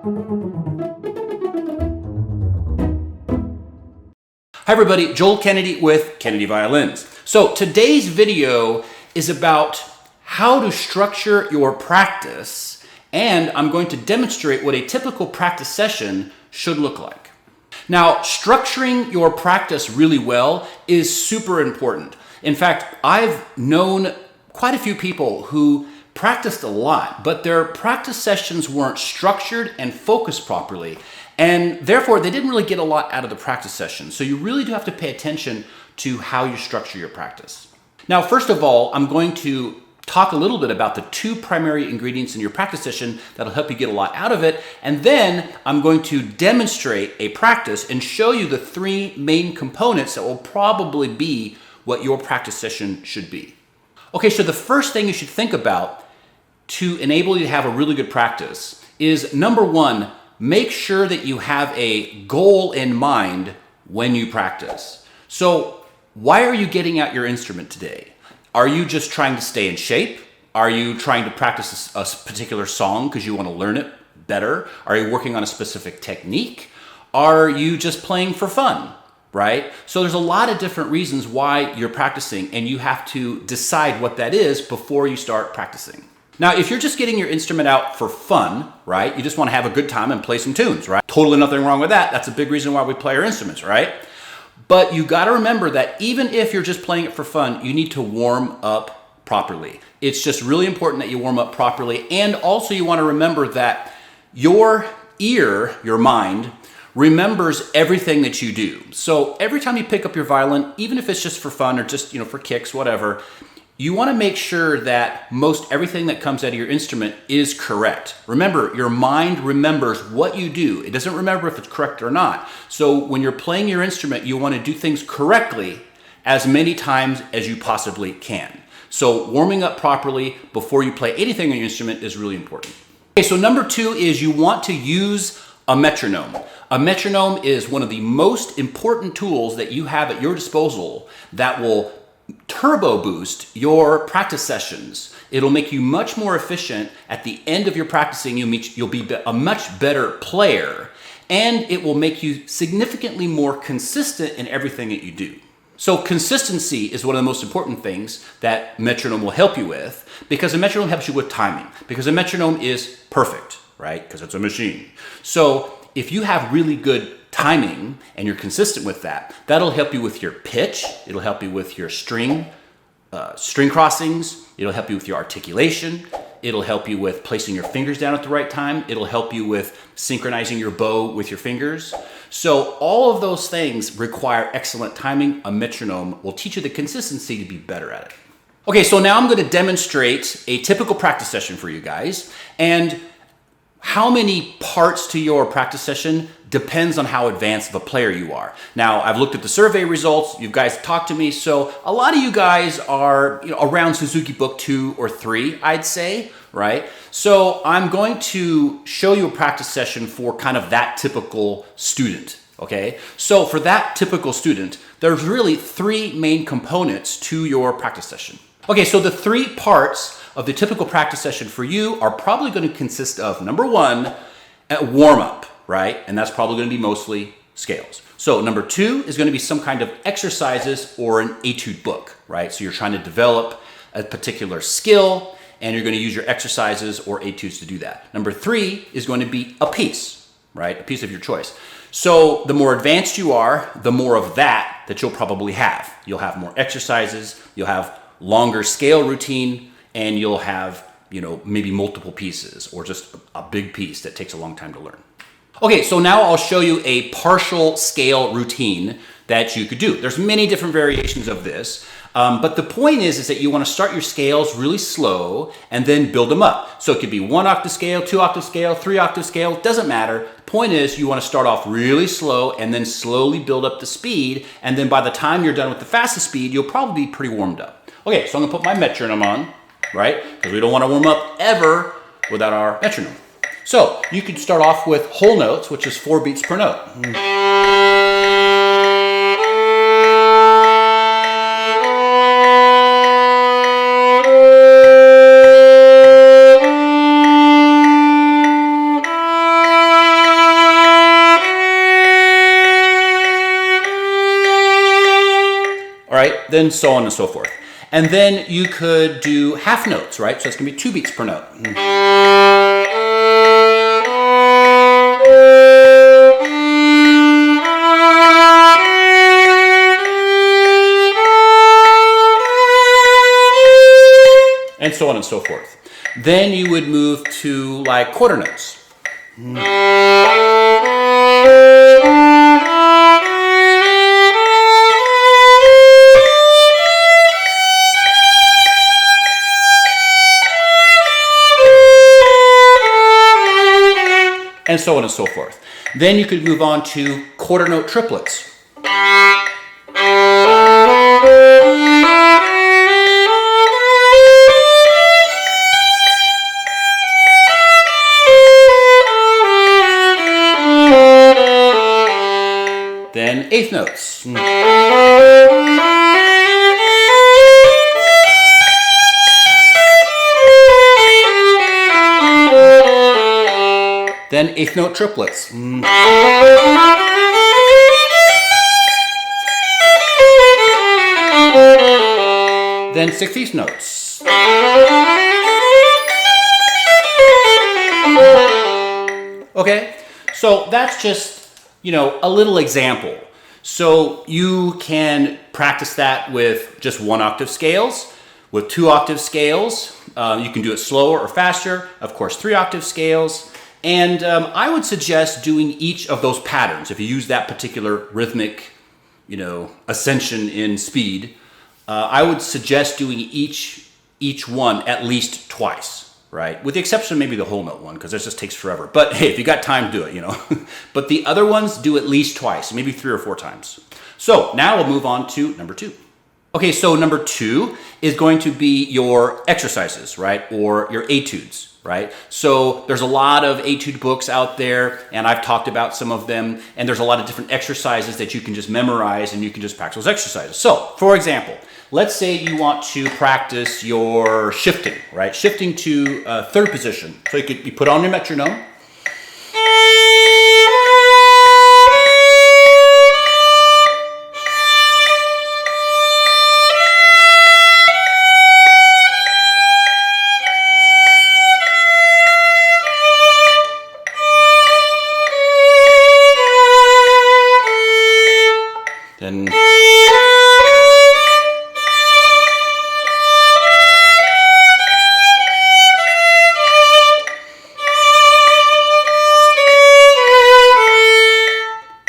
Hi everybody, Joel Kennedy with Kennedy Violins. So today's video is about how to structure your practice, and I'm going to demonstrate what a typical practice session should look like. Now, structuring your practice really well is super important. In fact, I've known quite a few people who practiced a lot, but their practice sessions weren't structured and focused properly, and therefore they didn't really get a lot out of the practice session. So you really do have to pay attention to how you structure your practice. Now, first of all, I'm going to talk a little bit about the two primary ingredients in your practice session that'll help you get a lot out of it, and then I'm going to demonstrate a practice and show you the three main components that will probably be what your practice session should be. Okay, so the first thing you should think about to enable you to have a really good practice is, number one, make sure that you have a goal in mind when you practice. So why are you getting out your instrument today? Are you just trying to stay in shape? Are you trying to practice a particular song because you want to learn it better? Are you working on a specific technique? Are you just playing for fun, right? So there's a lot of different reasons why you're practicing, and you have to decide what that is before you start practicing. Now, if you're just getting your instrument out for fun, right? You just want to have a good time and play some tunes, right? Totally nothing wrong with that. That's a big reason why we play our instruments, right? But you got to remember that even if you're just playing it for fun, you need to warm up properly. It's just really important that you warm up properly. And also you want to remember that your ear, your mind, remembers everything that you do. So every time you pick up your violin, even if it's just for fun or just, for kicks, whatever, you want to make sure that most everything that comes out of your instrument is correct. Remember, your mind remembers what you do. It doesn't remember if it's correct or not. So when you're playing your instrument, you want to do things correctly as many times as you possibly can. So warming up properly before you play anything on your instrument is really important. Okay, so number two is you want to use a metronome. A metronome is one of the most important tools that you have at your disposal that will turbo boost your practice sessions. It'll make you much more efficient. At the end of your practicing, you'll be a much better player, and it will make you significantly more consistent in everything that you do. So consistency is one of the most important things that metronome will help you with, because a metronome helps you with timing, because a metronome is perfect, right? Because it's a machine. So if you have really good timing and you're consistent with that, that'll help you with your pitch. It'll help you with your string crossings. It'll help you with your articulation. It'll help you with placing your fingers down at the right time. It'll help you with synchronizing your bow with your fingers. So all of those things require excellent timing. A metronome will teach you the consistency to be better at it. Okay, so now I'm going to demonstrate a typical practice session for you guys. And how many parts to your practice session depends on how advanced of a player you are. Now, I've looked at the survey results. You guys talked to me. So a lot of you guys are around Suzuki Book 2 or 3, I'd say, right? So I'm going to show you a practice session for kind of that typical student, okay? So for that typical student, there's really three main components to your practice session. Okay, so the three parts of the typical practice session for you are probably going to consist of, number one, a warm-up, right? And that's probably going to be mostly scales. So number two is going to be some kind of exercises or an etude book, right? So you're trying to develop a particular skill, and you're going to use your exercises or etudes to do that. Number three is going to be a piece, right? A piece of your choice. So the more advanced you are, the more of that you'll probably have. You'll have more exercises, you'll have longer scale routine, and you'll have, maybe multiple pieces or just a big piece that takes a long time to learn. Okay, so now I'll show you a partial scale routine that you could do. There's many different variations of this, but the point is that you want to start your scales really slow and then build them up. So it could be 1 octave scale, 2 octave scale, 3 octave scale, doesn't matter. Point is you want to start off really slow and then slowly build up the speed, and then by the time you're done with the fastest speed, you'll probably be pretty warmed up. Okay, so I'm gonna put my metronome on, right? Because we don't want to warm up ever without our metronome. So you could start off with whole notes, which is 4 beats per note. right? Then so on and so forth. And then you could do half notes, right? So it's gonna be 2 beats per note. And so on and so forth. Then you would move to like quarter notes. And so on and so forth. Then you could move on to quarter note triplets. Then eighth notes. Then eighth note triplets. Then 16th notes. Okay, so that's just, a little example. So you can practice that with just 1 octave scales, with 2 octave scales. You can do it slower or faster, of course 3 octave scales. And I would suggest doing each of those patterns. If you use that particular rhythmic, ascension in speed, I would suggest doing each one at least twice, right? With the exception of maybe the whole note one, because it just takes forever. But hey, if you got time, do it, But the other ones, do at least twice, maybe 3 or 4 times. So now we'll move on to number 2. Okay, so number 2 is going to be your exercises, right? Or your etudes. Right? So there's a lot of etude books out there, and I've talked about some of them, and there's a lot of different exercises that you can just memorize and you can just practice those exercises. So, for example, let's say you want to practice your shifting, right? Shifting to third position. So you put on your metronome. Then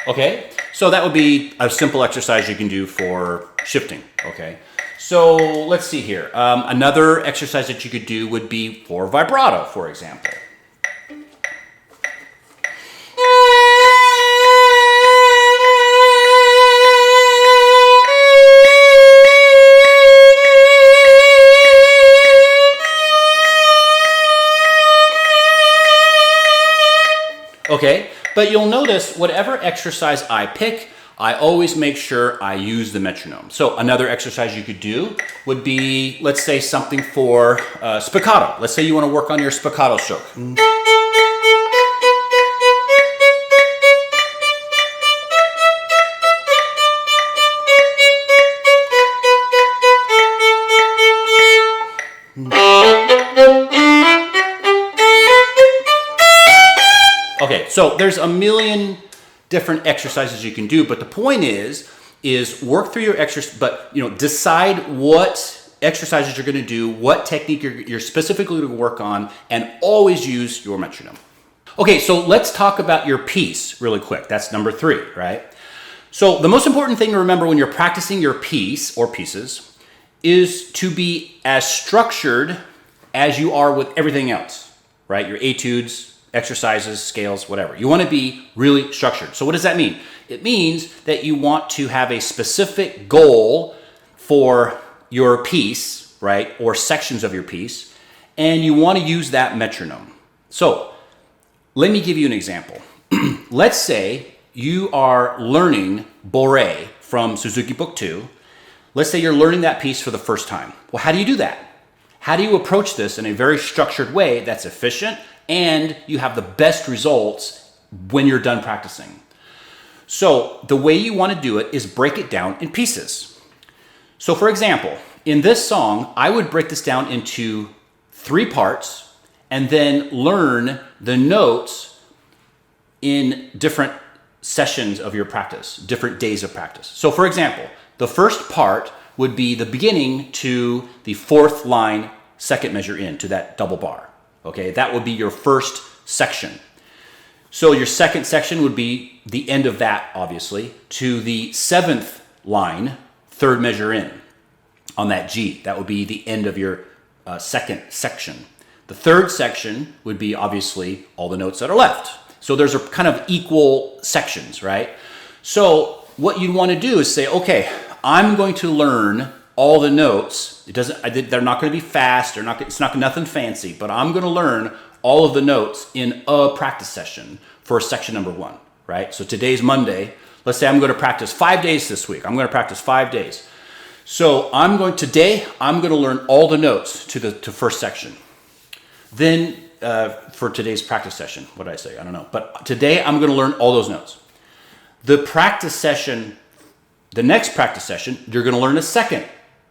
okay, so that would be a simple exercise you can do for shifting, okay? So let's see here. Another exercise that you could do would be for vibrato, for example. Okay, but you'll notice whatever exercise I pick, I always make sure I use the metronome. So another exercise you could do would be, let's say something for spiccato. Let's say you want to work on your spiccato stroke. Okay, so there's a million different exercises you can do, but the point is work through your exercise, but decide what exercises you're going to do, what technique you're specifically going to work on, and always use your metronome. Okay, so let's talk about your piece really quick. That's number 3, right? So the most important thing to remember when you're practicing your piece or pieces is to be as structured as you are with everything else, right? Your etudes, exercises, scales, whatever. You want to be really structured. So what does that mean? It means that you want to have a specific goal for your piece, right? Or sections of your piece, and you want to use that metronome. So let me give you an example. Let's say you are learning Bourrée from Suzuki Book 2. Let's say you're learning that piece for the first time. Well, how do you do that? How do you approach this in a very structured way that's efficient and you have the best results when you're done practicing? So the way you want to do it is break it down in pieces. So for example, in this song, I would break this down into 3 parts and then learn the notes in different sessions of your practice, different days of practice. So for example, the first part would be the beginning to the 4th line, 2nd measure in, to that double bar. Okay, that would be your first section. So your 2nd section would be the end of that, obviously, to the 7th line, 3rd measure in on that G. That would be the end of your 2nd section. The 3rd section would be obviously all the notes that are left. So there's a kind of equal sections, right? So what you want to do is say, okay, I'm going to learn all the notes. They're not going to be fast. It's not nothing fancy, but I'm going to learn all of the notes in a practice session for section number 1, right? So today's Monday. Let's say I'm going to practice 5 days this week. I'm going to practice 5 days. So today I'm going to learn all the notes to first section. Then for today's practice session, what did I say? I don't know. But today I'm going to learn all those notes. The practice session, the next practice session, you're going to learn a second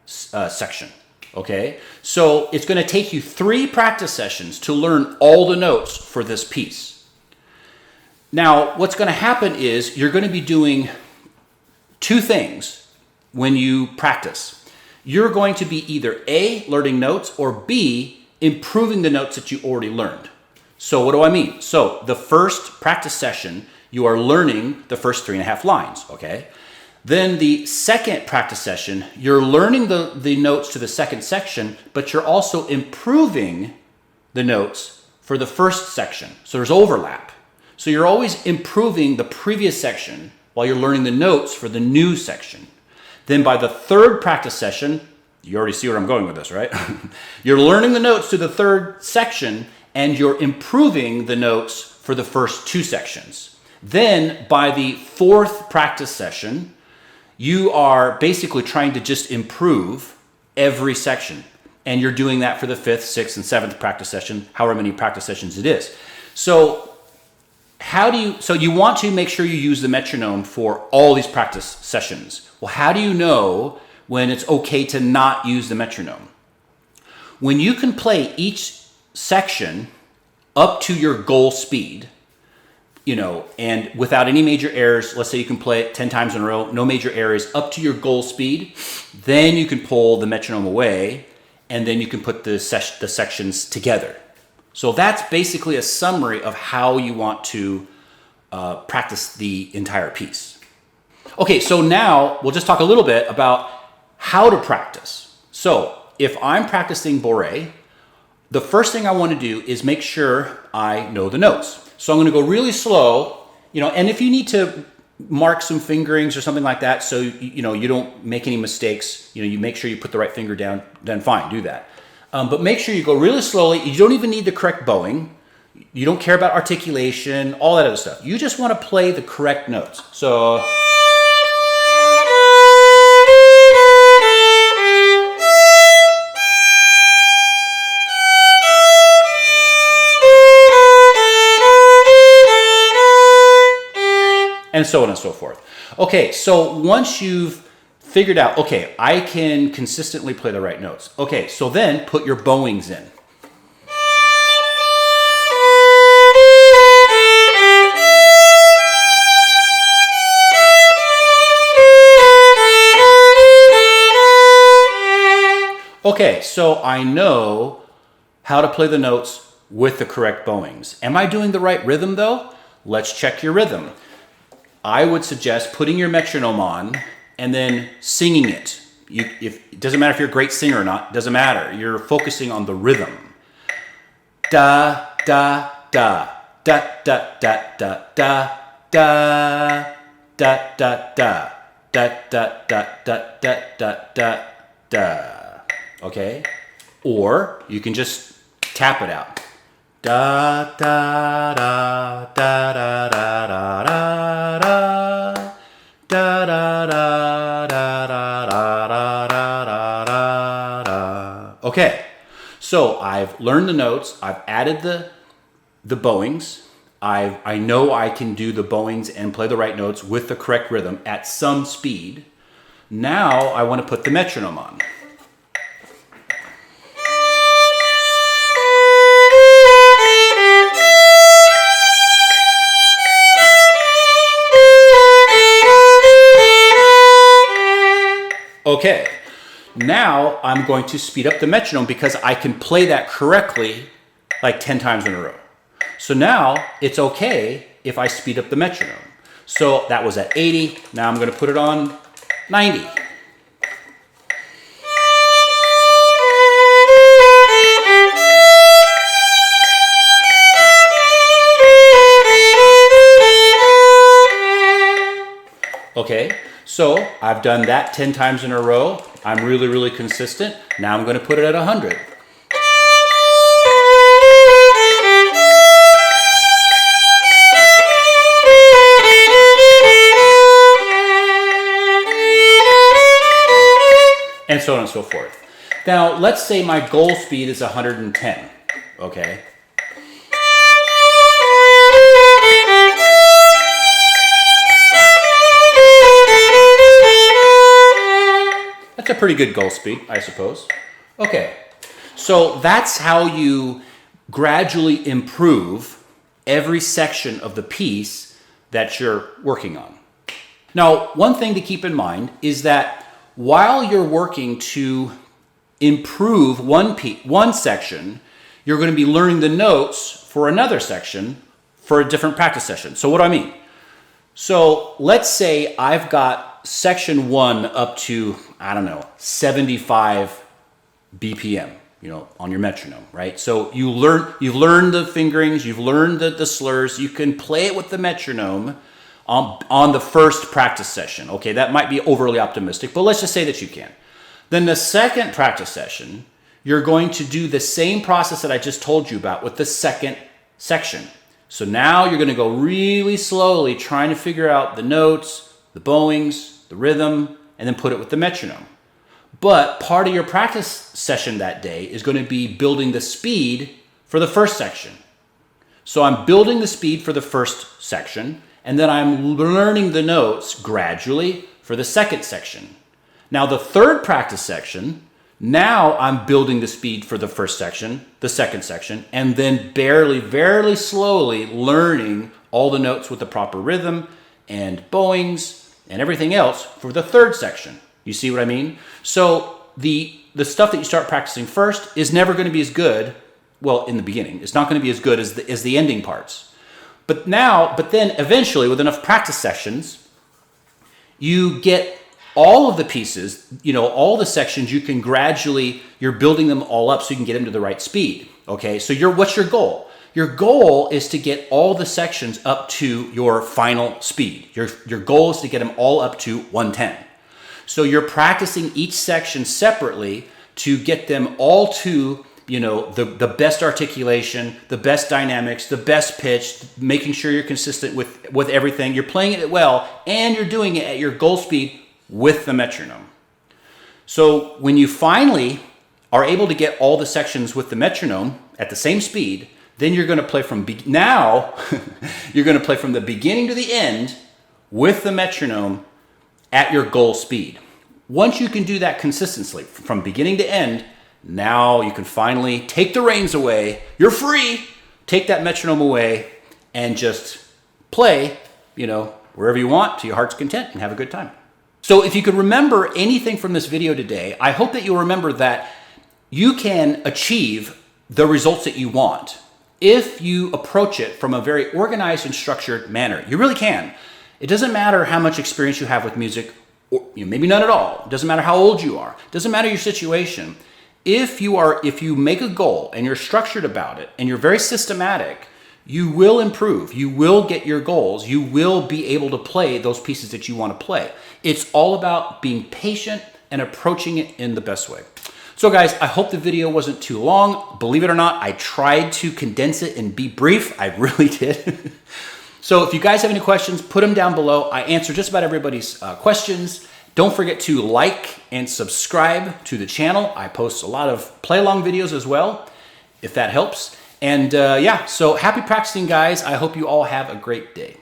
section. Okay? So it's going to take you 3 practice sessions to learn all the notes for this piece. Now, what's going to happen is you're going to be doing 2 things when you practice. You're going to be either A, learning notes, or B, improving the notes that you already learned. So what do I mean? So the first practice session, you are learning the first 3.5 lines, okay? Then the second practice session, you're learning the notes to the second section, but you're also improving the notes for the first section. So there's overlap. So you're always improving the previous section while you're learning the notes for the new section. Then by the 3rd practice session, you already see where I'm going with this, right? You're learning the notes to the 3rd section and you're improving the notes for the first 2 sections. Then by the 4th practice session, you are basically trying to just improve every section. And you're doing that for the 5th, 6th, and 7th practice session, however many practice sessions it is. So you want to make sure you use the metronome for all these practice sessions. Well, how do you know when it's okay to not use the metronome? When you can play each section up to your goal speed, and without any major errors, let's say you can play it 10 times in a row, no major errors, up to your goal speed, then you can pull the metronome away, and then you can put the sections together. So that's basically a summary of how you want to practice the entire piece. Okay, so now we'll just talk a little bit about how to practice. So if I'm practicing Bourrée, the first thing I want to do is make sure I know the notes. So I'm going to go really slow, and if you need to mark some fingerings or something like that so you don't make any mistakes, you make sure you put the right finger down, then fine, do that. But make sure you go really slowly. You don't even need the correct bowing. You don't care about articulation, all that other stuff. You just want to play the correct notes. So and so on and so forth. Okay, so once you've figured out, okay, I can consistently play the right notes. Okay, so then put your bowings in. Okay, so I know how to play the notes with the correct bowings. Am I doing the right rhythm though? Let's check your rhythm. I would suggest putting your metronome on and then singing it. It doesn't matter if you're a great singer or not, it doesn't matter. You're focusing on the rhythm. Da, da, da, da, da, da, da, da, da, da, da, da, da, da, da, da, da, da, da, da. Okay? Or you can just tap it out. Da, da, da, da, da, da, da, da, da. Da da da da da da da da da da. Okay, so I've learned the notes. I've added the bowings. I know I can do the bowings and play the right notes with the correct rhythm at some speed. Now I want to put the metronome on. Okay, now I'm going to speed up the metronome because I can play that correctly like 10 times in a row. So now it's okay if I speed up the metronome. So that was at 80, now I'm going to put it on 90. Okay, so I've done that 10 times in a row. I'm really, really consistent. Now I'm going to put it at 100. And so on and so forth. Now, let's say my goal speed is 110, okay? That's a pretty good goal speed, I suppose. Okay, so that's how you gradually improve every section of the piece that you're working on. Now, one thing to keep in mind is that while you're working to improve one section, you're going to be learning the notes for another section for a different practice session. So what do I mean? So let's say I've got section 1 up to, I don't know, 75 BPM, on your metronome, right? So you've learned the fingerings, you've learned the slurs, you can play it with the metronome on the first practice session. Okay, that might be overly optimistic, but let's just say that you can. Then the second practice session, you're going to do the same process that I just told you about with the second section. So now you're going to go really slowly trying to figure out the notes, the bowings, the rhythm, and then put it with the metronome. But part of your practice session that day is going to be building the speed for the first section. So I'm building the speed for the first section, and then I'm learning the notes gradually for the second section. Now the third practice section, now I'm building the speed for the first section, the second section, and then very slowly learning all the notes with the proper rhythm and bowings and everything else for the third section. You see what I mean? So the stuff that you start practicing first is never going to be as good, well, in the beginning. It's not going to be as good as the ending parts. But then eventually, with enough practice sessions, you get all of the pieces, all the sections, you can gradually, you're building them all up so you can get them to the right speed. Okay, so what's your goal? Your goal is to get all the sections up to your final speed. Your goal is to get them all up to 110. So you're practicing each section separately to get them all to the best articulation, the best dynamics, the best pitch, making sure you're consistent with everything. You're playing it well, and you're doing it at your goal speed with the metronome. So when you finally are able to get all the sections with the metronome at the same speed, then you're going to play you're going to play from the beginning to the end with the metronome at your goal speed. Once you can do that consistently from beginning to end, now you can finally take the reins away. You're free. Take that metronome away and just play, wherever you want to your heart's content and have a good time. So if you could remember anything from this video today, I hope that you'll remember that you can achieve the results that you want if you approach it from a very organized and structured manner. You really can. It doesn't matter how much experience you have with music, or maybe none at all. It doesn't matter how old you are. It doesn't matter your situation. If you make a goal and you're structured about it and you're very systematic, you will improve. You will get your goals. You will be able to play those pieces that you want to play. It's all about being patient and approaching it in the best way. So guys, I hope the video wasn't too long. Believe it or not, I tried to condense it and be brief. I really did. So if you guys have any questions, put them down below. I answer just about everybody's questions. Don't forget to like and subscribe to the channel. I post a lot of play-along videos as well, if that helps. And so happy practicing, guys. I hope you all have a great day.